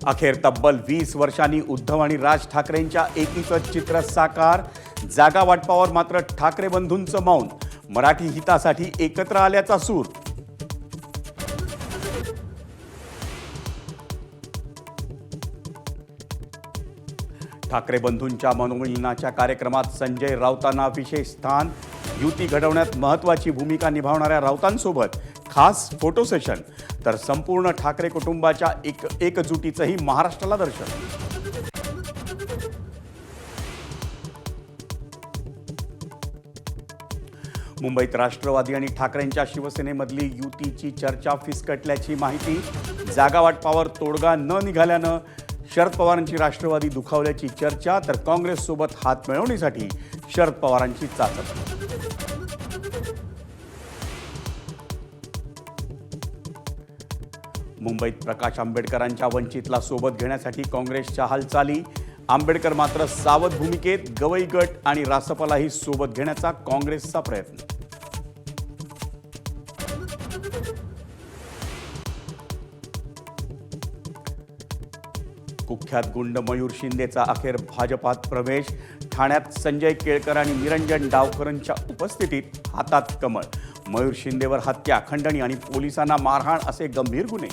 अखेर तब्बल 20 वर्षांनी उद्धव आणि राज ठाकरेंच्या एकीचं चित्र साकार. जागा वाटपावर मात्र ठाकरे बंधूंचं मौन. मराठी हितासाठी एकत्र आल्याचा सूर. ठाकरे बंधूंच्या मनोमिलनाच्या कार्यक्रमात संजय राऊतांना विशेष स्थान. युती घडवण्यात महत्त्वाची भूमिका निभावणाऱ्या राऊतांसोबत खास फोटो सेशन. तर संपूर्ण ठाकरे कुटुंबाच्या एकजुटीचंही महाराष्ट्राला दर्शन. मुंबईत राष्ट्रवादी आणि ठाकरेंच्या शिवसेनेमधली युतीची चर्चा फिसकटल्याची माहिती. जागा वाटपावर तोडगा न निघाल्यानं शरद पवारांची राष्ट्रवादी दुखावल्याची चर्चा. तर काँग्रेससोबत हातमिळवणीसाठी शरद पवारांची चाचपणी. मुंबईत प्रकाश आंबेडकरांच्या वंचितला सोबत घेण्यासाठी काँग्रेसच्या हालचाली. आंबेडकर मात्र सावध भूमिकेत. गवई गट आणि रासपलाही सोबत घेण्याचा काँग्रेसचा प्रयत्न. कुख्यात गुंड मयूर शिंदेचा अखेर भाजपात प्रवेश. ठाण्यात संजय केळकर आणि निरंजन डावकरांच्या उपस्थितीत हातात कमळ. मयूर शिंदेवर हत्या, खंडणी आणि पोलिसांना मारहाण असे गंभीर गुन्हे.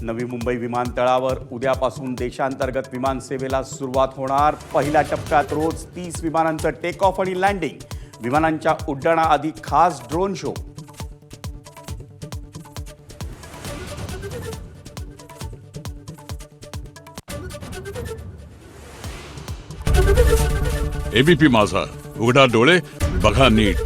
नवी मुंबई विमानतळावर उद्यापासून देशांतर्गत विमानसेवेला सुरुवात होणार. पहिल्या टप्प्यात रोज 30 विमानांचं टेक ऑफ आणि लँडिंग. विमानांच्या उड्डाणाआधी खास ड्रोन शो. एबीपी माझा, उघडा डोळे बघा नीट.